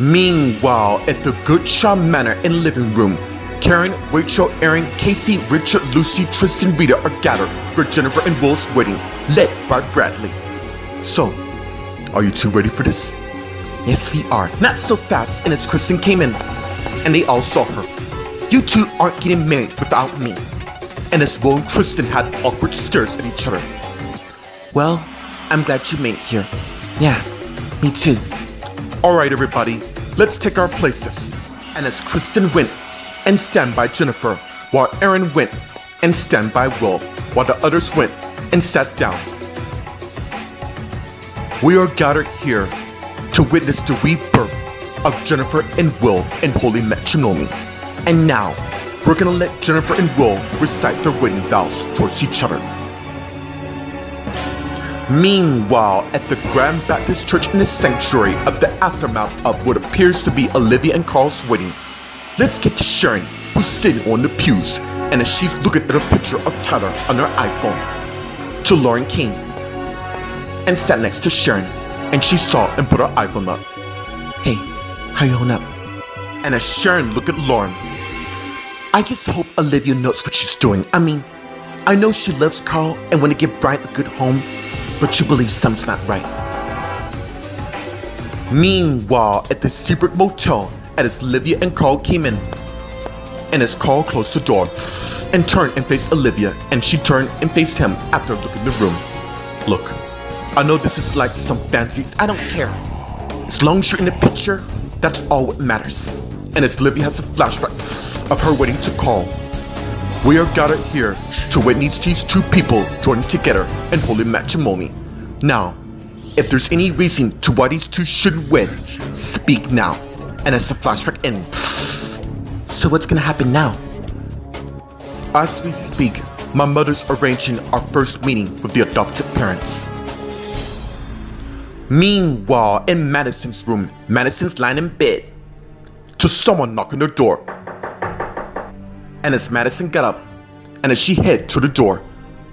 Meanwhile, at the Goodshaw Manor in living room, Karen, Rachel, Aaron, Casey, Richard, Lucy, Tristan, Rita are gathered for Jennifer and Will's wedding, led by Bradley. So, are you two ready for this? Yes, we are. Not so fast, and as Kristen came in, and they all saw her. You two aren't getting married without me. And as Will and Kristen had awkward stares at each other. Well, I'm glad you made it here. Yeah, me too. Alright everybody, let's take our places. And as Kristen went and stand by Jennifer, while Aaron went and stand by Will, while the others went and sat down. We are gathered here to witness the rebirth of Jennifer and Will in holy matrimony. And now, we're gonna let Jennifer and Will recite their wedding vows towards each other. Meanwhile, at the Grand Baptist Church in the sanctuary of the aftermath of what appears to be Olivia and Carl's wedding, let's get to Sharon, who's sitting on the pews, and as she's looking at a picture of Tyler on her iPhone, to Lauren came and sat next to Sharon, and she saw and put her iPhone up. Hey, how you holding up? And as Sharon looked at Lauren, I just hope Olivia knows what she's doing. I mean, I know she loves Carl and want to give Brian a good home, but she believes something's not right. Meanwhile, at the Seabrook Motel, as Olivia and Carl came in, and as Carl closed the door and turned and faced Olivia, and she turned and faced him after looking the room. Look, I know this is like some fancies, I don't care. As long as you're in the picture, that's all what matters. And as Olivia has a flashback of her wedding to Carl, we are gathered here to witness these two people joining together in holy matrimony. Now, if there's any reason to why these two shouldn't wed, speak now. And as the flashback ends, so what's gonna happen now? As we speak, my mother's arranging our first meeting with the adopted parents. Meanwhile, in Madison's room, Madison's lying in bed to someone knocking her door. And as Madison got up, and as she headed to the door,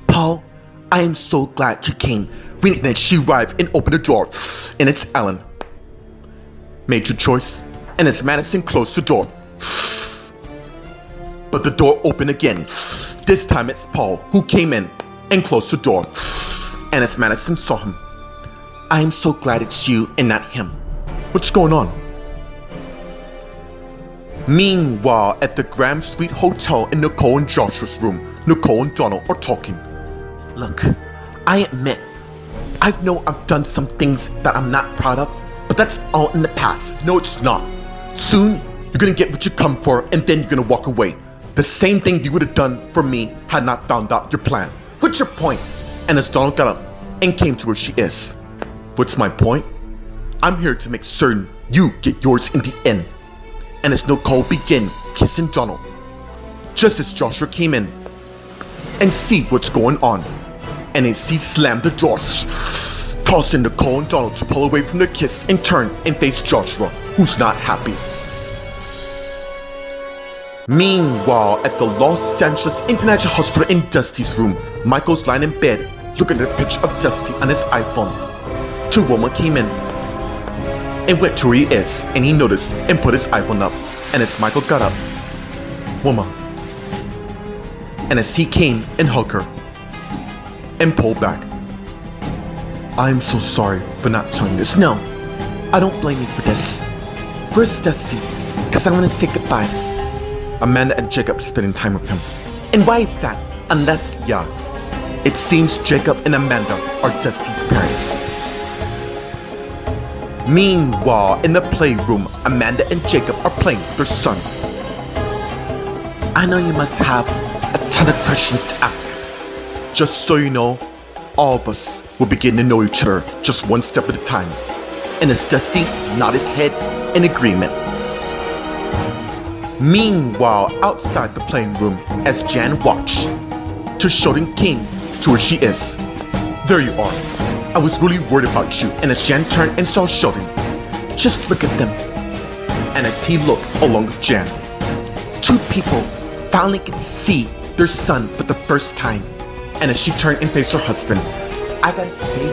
Paul, I am so glad you came. And then she arrived and opened the door, and it's Ellen. Made your choice, and as Madison closed the door, but the door opened again. This time it's Paul who came in and closed the door, and as Madison saw him, I am so glad it's you and not him. What's going on? Meanwhile, at the Grand Suite Hotel in Nicole and Joshua's room, Nicole and Donald are talking. Look, I admit, I know I've done some things that I'm not proud of, but that's all in the past. No, it's not. Soon, you're gonna get what you come for, and then you're gonna walk away. The same thing you would have done for me had not found out your plan. What's your point? And as Donald got up and came to where she is. What's my point? I'm here to make certain you get yours in the end. And as Nicole began kissing Donald, just as Joshua came in and see what's going on, and as he slammed the doors, causing Nicole and Donald to pull away from their kiss and turn and face Joshua, who's not happy. Meanwhile, at the Los Angeles International Hospital in Dusty's room, Michael's lying in bed, looking at a picture of Dusty on his iPhone. Two women came in and went to where he is, and he noticed and put his iPhone up. And as Michael got up, woman, and as he came and hugged her and pulled back. I am so sorry for not telling this. No, I don't blame you for this. Where's Dusty? Because I want to say goodbye. Amanda and Jacob spending time with him. And why is that? Unless, yeah, it seems Jacob and Amanda are Dusty's parents. Meanwhile, in the playroom, Amanda and Jacob are playing with their son. I know you must have a ton of questions to ask us. Just so you know, all of us will begin to know each other just one step at a time. And as Dusty nodded his head in agreement. Meanwhile, outside the playing room, as Jan watched, to Sheldon came to where she is. There you are. I was really worried about you. And as Jan turned and saw Sheldon, just look at them. And as he looked along with Jan, two people finally get to see their son for the first time. And as she turned and faced her husband, I gotta say,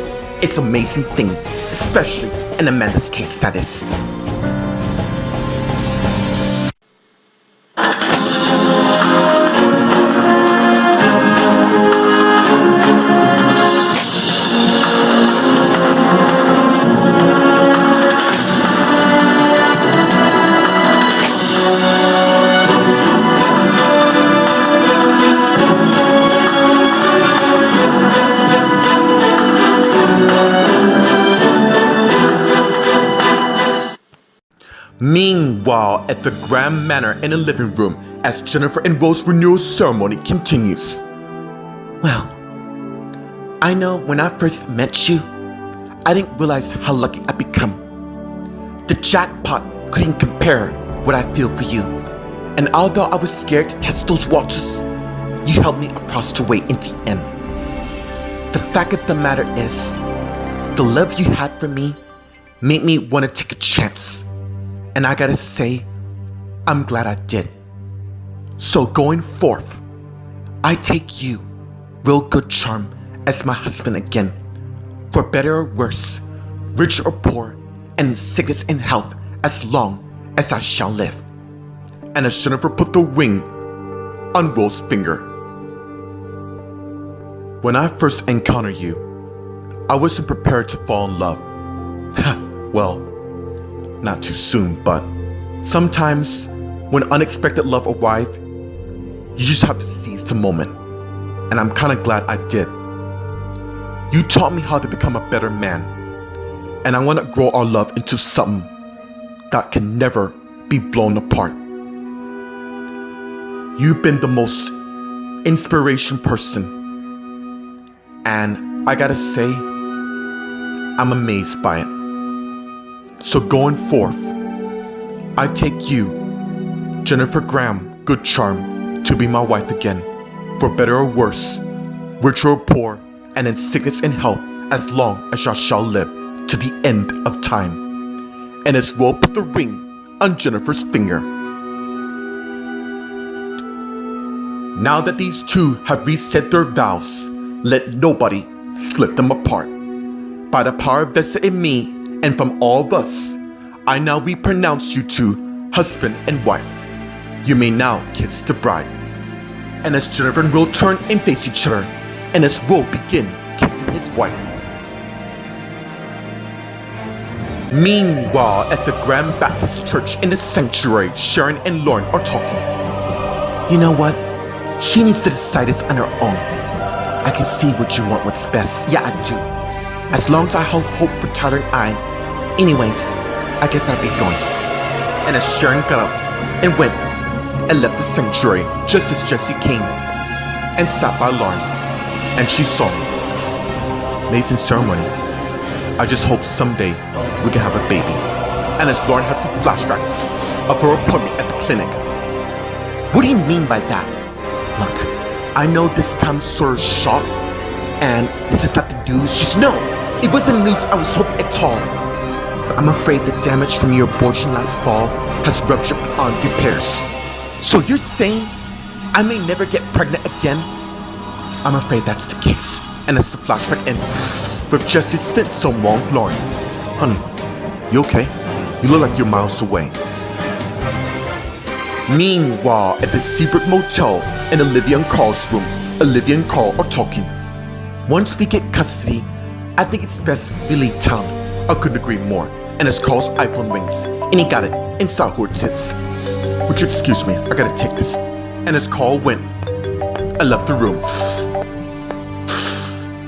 it's an amazing thing, especially in Amanda's case, that is. Meanwhile, at the Graham Manor in the living room, as Jennifer and Rose renewal ceremony continues. Well, I know when I first met you, I didn't realize how lucky I'd become. The jackpot couldn't compare what I feel for you. And although I was scared to test those waters, you helped me across the way in the end. The fact of the matter is, the love you had for me made me want to take a chance. And I gotta say, I'm glad I did. So going forth, I take you, Real Good Charm, as my husband again, for better or worse, rich or poor, and in sickness and health, as long as I shall live. And as Jennifer put the ring on Rose's finger. When I first encountered you, I wasn't prepared to fall in love. Well, not too soon, but sometimes when unexpected love arrives, you just have to seize the moment. And I'm kinda glad I did. You taught me how to become a better man. And I wanna grow our love into something that can never be blown apart. You've been the most inspiration person. And I gotta say, I'm amazed by it. So going forth, I take you, Jennifer Graham Good Charm, to be my wife again, for better or worse, rich or poor, and in sickness and health, as long as I shall live, to the end of time. And as Will put the ring on Jennifer's finger. Now that these two have reset their vows, let nobody split them apart. By the power vested in me and from all of us, I now repronounce you two husband and wife. You may now kiss the bride. And as Jennifer and Will turn and face each other, and as Will begin kissing his wife. Meanwhile, at the Grand Baptist Church in the sanctuary, Sharon and Lauren are talking. You know what? She needs to decide this on her own. I can see what you want, what's best. Yeah, I do. As long as I hold hope for Tyler and I. Anyways, I guess I'll be going. And as Sharon got up and went and left the sanctuary just as Jessie came and sat by Lauren, and she saw me. Amazing ceremony. I just hope someday we can have a baby. And as Lauren has some flashbacks of her appointment at the clinic. What do you mean by that? Look, I know this comes sort of short, and this is not the news. Just no, it wasn't news I was hoping at all. But I'm afraid the damage from your abortion last fall has ruptured beyond repairs. So you're saying I may never get pregnant again? I'm afraid that's the case. And as the flashback ends with Jessie sent so long, Lauren. Honey, you okay? You look like you're miles away. Meanwhile, at the Seabrook Motel in Olivia and Carl's room, Olivia and Carl are talking. Once we get custody, I think it's best we leave town. I couldn't agree more. And as Carl's iPhone rings, and he got it inside who it is. Would you excuse me? I gotta take this. And as Carl went, I left the room.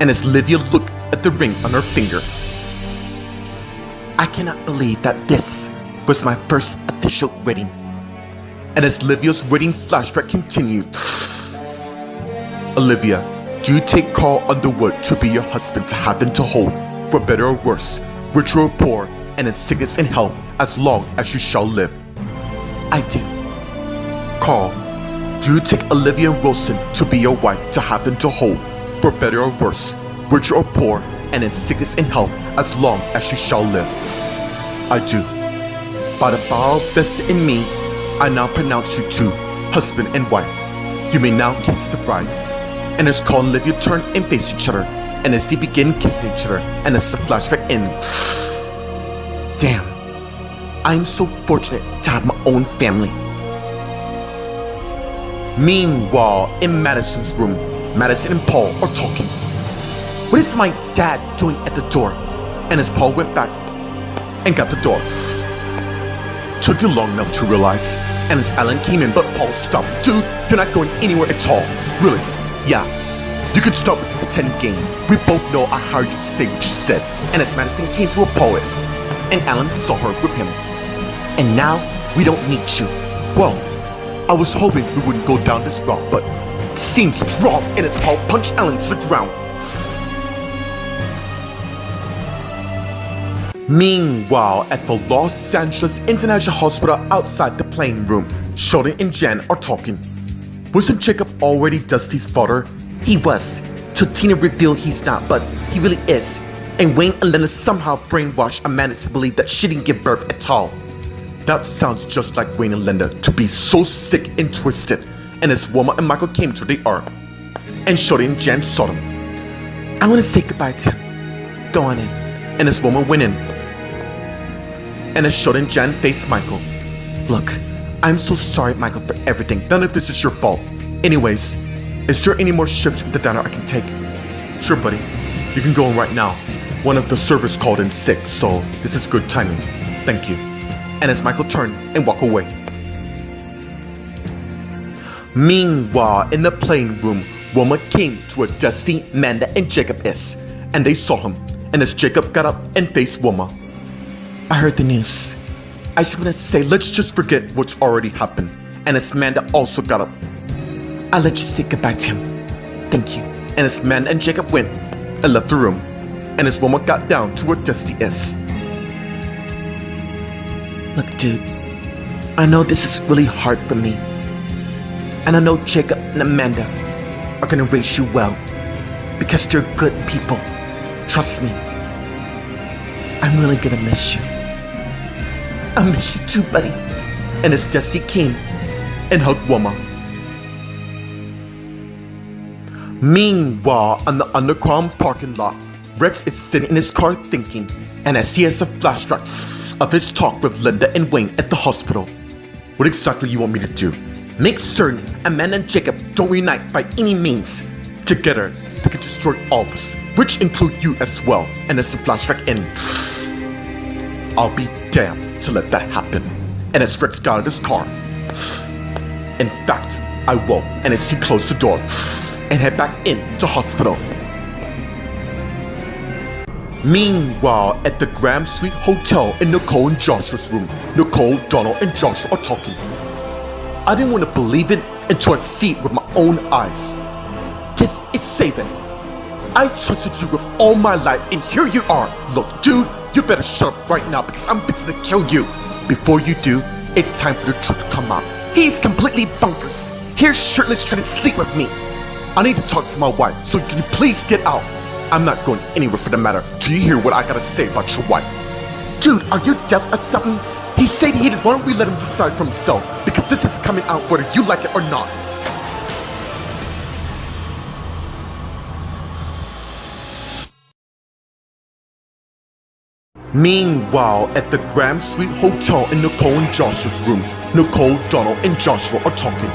And as Olivia looked at the ring on her finger, I cannot believe that this was my first official wedding. And as Olivia's wedding flashback continued, Olivia, do you take Carl Underwood to be your husband to have and to hold, for better or worse, rich or poor, and in sickness and health, as long as you shall live? I do. Carl, do you take Olivia Wilson to be your wife to have and to hold, for better or worse, rich or poor, and in sickness and health, as long as you shall live? I do. By the power vested in me, I now pronounce you two, husband and wife. You may now kiss the bride. And as Carl and Olivia turn and face each other, and as they begin kissing each other, and as the flashback ends. Damn, I am so fortunate to have my own family. Meanwhile, in Madison's room, Madison and Paul are talking. What is my dad doing at the door? And as Paul went back and got the door. Took you long enough to realize. And as Alan came in, but Paul stopped. Dude, you're not going anywhere at all. Really? Yeah. You can stop with the pretend game. We both know I hired you to say what you said. And as Madison came to a pause, and Alan saw her with him. And now, we don't need you. Well, I was hoping we wouldn't go down this route, but it seems strong in his paw punched Ellen to the ground. Meanwhile, at the Los Angeles International Hospital outside the plane room, Sheldon and Jen are talking. Wasn't Jacob already Dusty's father? He was, till Tina revealed he's not, but he really is. And Wayne and Linda somehow brainwashed Amanda to believe that she didn't give birth at all. That sounds just like Wayne and Linda, to be so sick and twisted. And as Wilma and Michael came to the ark, and Sheldon and Jen saw them. I want to say goodbye to him. Go on in. And as Wilma went in. And as Sheldon and Jen faced Michael. Look, I'm so sorry, Michael, for everything. None of this is your fault. Anyways, is there any more shifts at the diner I can take? Sure, buddy. You can go in right now. One of the servers called in sick, so this is good timing. Thank you. And as Michael turned and walked away. Meanwhile, in the plane room, Wilma came to where Dusty, Amanda, and Jacob is, and they saw him. And as Jacob got up and faced Wilma, I heard the news. I just want to say, let's just forget what's already happened. And as Amanda also got up, I'll let you say goodbye to him. Thank you. And as Amanda and Jacob went and left the room, and as Wilma got down to where Dusty is. Look, dude, I know this is really hard for me. And I know Jacob and Amanda are gonna raise you well, because they're good people. Trust me. I'm really gonna miss you. I miss you too, buddy. And as Dusty came and hugged Wilma. Meanwhile, on the underground parking lot, Rex is sitting in his car thinking, and as he has a flashback of his talk with Linda and Wayne at the hospital. What exactly you want me to do? Make certain Amanda and Jacob don't reunite by any means. Together, they can destroy all of us, which include you as well. And as the flashback ends, I'll be damned to let that happen. And as Rex got out of his car, in fact, I won't. And as he closed the door and head back into hospital. Meanwhile, at the Graham Suite Hotel in Nicole and Joshua's room, Nicole, Donald, and Joshua are talking. I didn't want to believe it until I see it with my own eyes. This is Sabin. I trusted you with all my life, and here you are. Look, dude, you better shut up right now because I'm fixing to kill you. Before you do, it's time for the truth to come out. He's completely bonkers. Here's shirtless trying to sleep with me. I need to talk to my wife, so can you please get out? I'm not going anywhere for the matter. Do you hear what I gotta say about your wife? Dude, are you deaf or something? He said he did. Why don't we let him decide for himself? Because this is coming out whether you like it or not. Meanwhile, at the Graham Suite Hotel in Nicole and Joshua's room, Nicole, Donald, and Joshua are talking.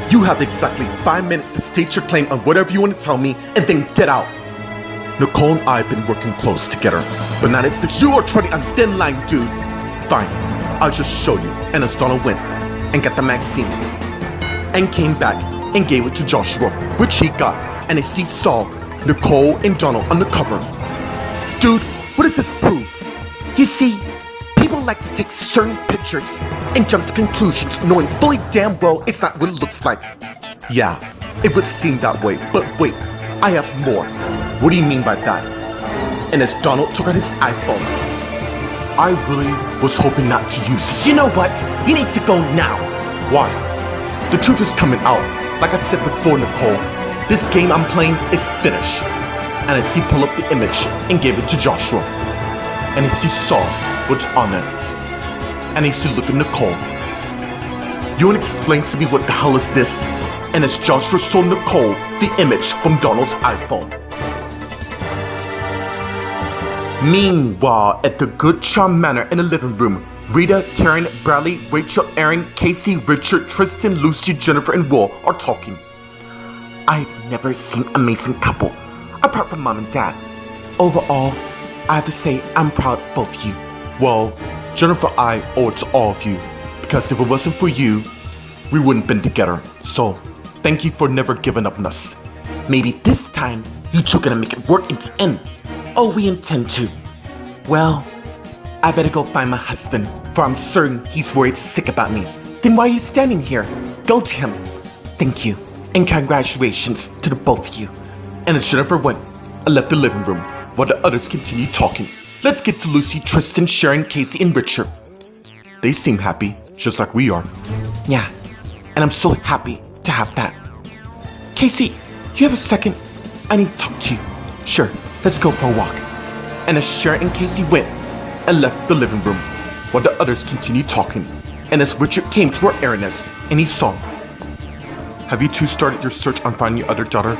You have exactly 5 minutes to state your claim on whatever you want to tell me, and then get out. Nicole and I have been working close together, but now that since you are treading on thin line, dude. Fine, I'll just show you. And as Donald went and got the magazine, and came back and gave it to Joshua, which he got, and as he saw Nicole and Donald on the cover. Dude, what does this prove? You see, people like to take certain pictures and jump to conclusions knowing fully damn well it's not what it looks like. Yeah, it would seem that way, but wait, I have more. What do you mean by that? And as Donald took out his iPhone, I really was hoping not to use this. You know what? You need to go now. Why? The truth is coming out. Like I said before, Nicole, this game I'm playing is finished. And as he pulled up the image and gave it to Joshua, and as he saw what's on it, and as he looked at Nicole, you want to explain to me what the hell is this? And as Joshua showed Nicole the image from Donald's iPhone. Meanwhile, at the Good Charm Manor in the living room, Rita, Karen, Bradley, Rachel, Aaron, Casey, Richard, Tristan, Lucy, Jennifer, and Will are talking. I've never seen an amazing couple, apart from Mom and Dad. Overall, I have to say I'm proud of both of you. Well, Jennifer, I owe it to all of you, because if it wasn't for you, we wouldn't have been together. So, thank you for never giving up on us. Maybe this time, you two gonna make it work in the end. Oh, we intend to. Well, I better go find my husband. for I'm certain he's worried sick about me. Then why are you standing here? Go to him. Thank you, and congratulations to the both of you. And as Jennifer went, I left the living room while the others continued talking. Let's get to Lucy, Tristan, Sharon, Casey, and Richard. They seem happy, just like we are. Yeah, and I'm so happy to have that. Casey, you have a second? I need to talk to you. Sure, let's go for a walk. And as Sharon and Casey went, I left the living room while the others continued talking. And as Richard came to our airness, and he saw, have you two started your search on finding your other daughter?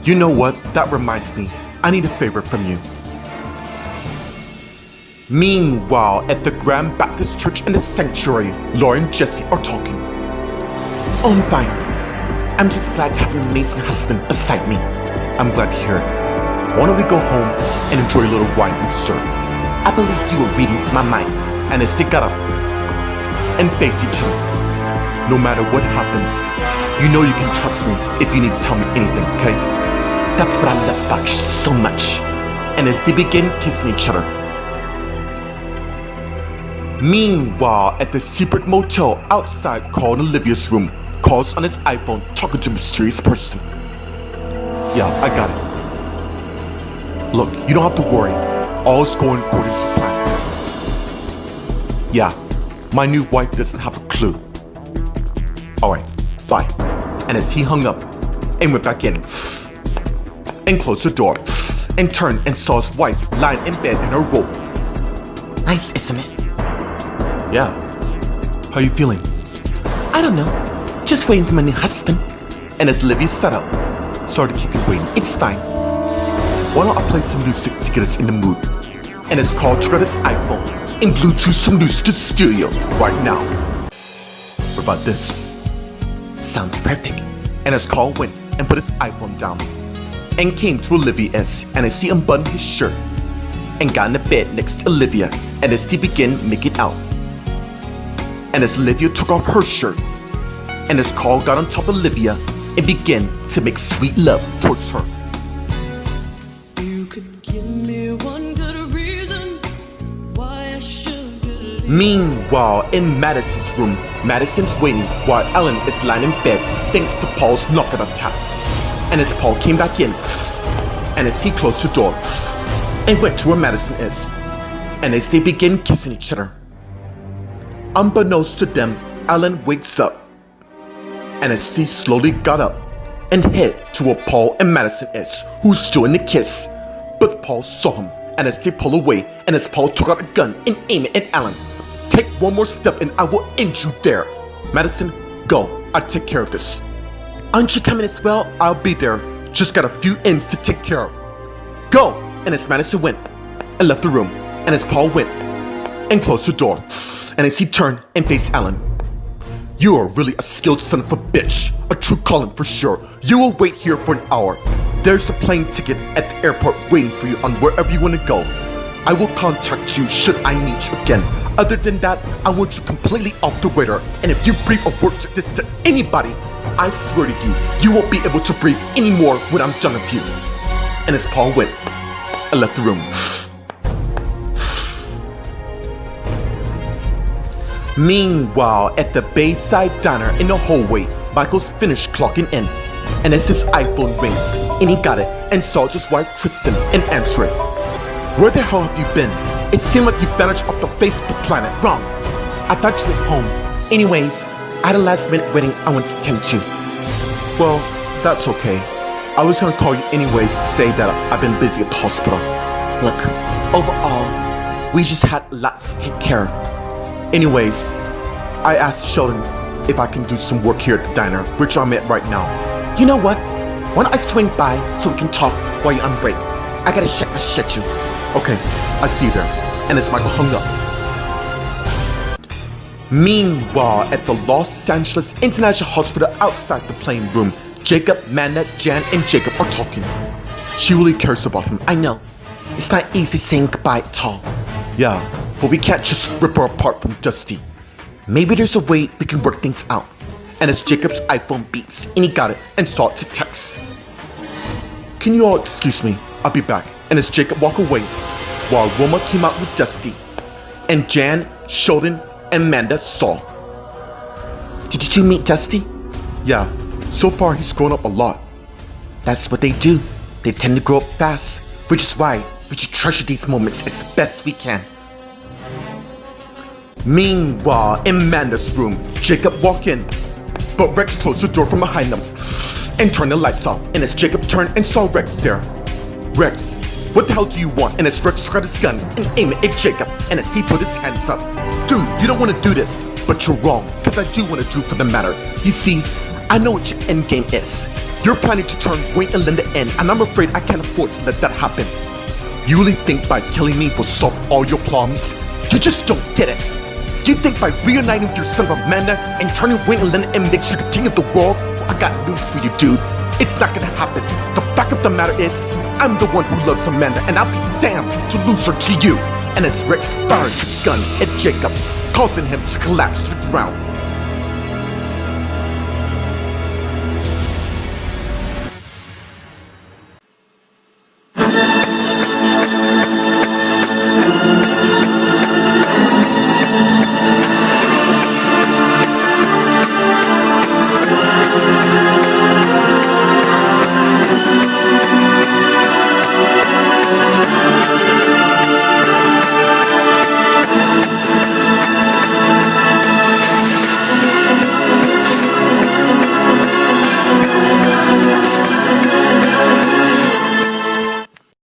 You know what? That reminds me. I need a favor from you. Meanwhile, at the Grand Baptist Church in the sanctuary, Laura and Jesse are talking. Oh, I'm fine. I'm just glad to have an amazing husband beside me. I'm glad to hear it. Why don't we go home and enjoy a little wine and dessert? I believe you were reading my mind. And as they got up and faced each other, no matter what happens, you know you can trust me if you need to tell me anything, okay? That's what I love about you so much. And as they begin kissing each other. Meanwhile, at the secret motel outside Carl and Olivia's room, Carl's on his iPhone talking to a mysterious person. Yeah, I got it. Look, you don't have to worry. All is going according to plan. Yeah, my new wife doesn't have a clue. Alright, bye. And as he hung up and went back in and closed the door and turned and saw his wife lying in bed in her robe. Nice, isn't it? Yeah. How you feeling? I don't know. Just waiting for my new husband. And as Olivia sat up, sorry to keep you waiting. It's fine. Why don't I play some music to get us in the mood? And as Carl took out his iPhone and Bluetooth some music to the studio right now. What about this? Sounds perfect. And as Carl went and put his iPhone down and came to Olivia's, and as he unbuttoned his shirt and got in the bed next to Olivia, and as they began making out. And as Olivia took off her shirt, and as Carl got on top of Olivia and began to make sweet love towards her. You could give me one good reason why I should believe. Meanwhile, in Madison's room, Madison's waiting while Ellen is lying in bed thanks to Paul's knockout attack. And as Paul came back in, and as he closed the door and went to where Madison is, and as they begin kissing each other. Unbeknownst to them, Ellen wakes up, and as he slowly got up and head to where Paul and Madison is, who's still in the kiss. But Paul saw him, and as they pull away, and as Paul took out a gun and aimed it at Ellen. Take one more step and I will end you there. Madison, go. I'll take care of this. Aren't you coming as well? I'll be there. Just got a few ends to take care of. Go! And as Madison went and left the room, and as Paul went and closed the door, and as he turned and faced Ellen. You are really a skilled son of a bitch. A true Colin for sure. You will wait here for an hour. There's a plane ticket at the airport waiting for you on wherever you want to go. I will contact you should I need you again. Other than that, I want you completely off the radar. And if you breathe a word like this to anybody, I swear to you, you won't be able to breathe anymore when I'm done with you. And as Paul went, I left the room. Meanwhile, at the Bayside Diner in the hallway, Michael's finished clocking in. And as his iPhone rings, and he got it, and saw his wife Kristen and answered it. Where the hell have you been? It seemed like you vanished off the face of the planet. Wrong. I thought you were home. Anyways, I had a last minute wedding I want to attend to. Well, that's okay. I was gonna call you anyways to say that I've been busy at the hospital. Look, overall, we just had lots to take care of. Anyways, I asked Sheldon if I can do some work here at the diner, which I'm at right now. You know what? Why don't I swing by so we can talk while you're on break? I gotta check my schedule. Okay, I see you there. And as Michael hung up. Meanwhile, at the Los Angeles International Hospital outside the plane room, Jacob, Amanda, Jan, and Jacob are talking. She really cares about him. I know. It's not easy saying goodbye at all. Yeah, but we can't just rip her apart from Dusty. Maybe there's a way we can work things out. And as Jacob's iPhone beeps, and he got it and saw it to text. Can you all excuse me? I'll be back. And as Jacob walked away, while Roma came out with Dusty, and Jan, Sheldon, Amanda saw. Did you two meet Dusty? Yeah, so far he's grown up a lot. That's what they do. They tend to grow up fast, which is why we should treasure these moments as best we can. Meanwhile, in Amanda's room, Jacob walked in, but Rex closed the door from behind them and turned the lights off. And as Jacob turned and saw Rex there, Rex, what the hell do you want? And as Rex got his gun and aimed it at Jacob, and as he put his hands up, dude, you don't want to do this, but you're wrong, because I do want to do for the matter. You see, I know what your end game is. You're planning to turn Wayne and Linda in, and I'm afraid I can't afford to let that happen. You really think by killing me will solve all your problems? You just don't get it. You think by reuniting with your son of Amanda and turning Wayne and Linda in makes you the king of the world? Well, I got news for you, dude. It's not gonna happen. The fact of the matter is, I'm the one who loves Amanda, and I'll be damned to lose her to you. And as Rex fired his gun at Jacob, causing him to collapse to the ground,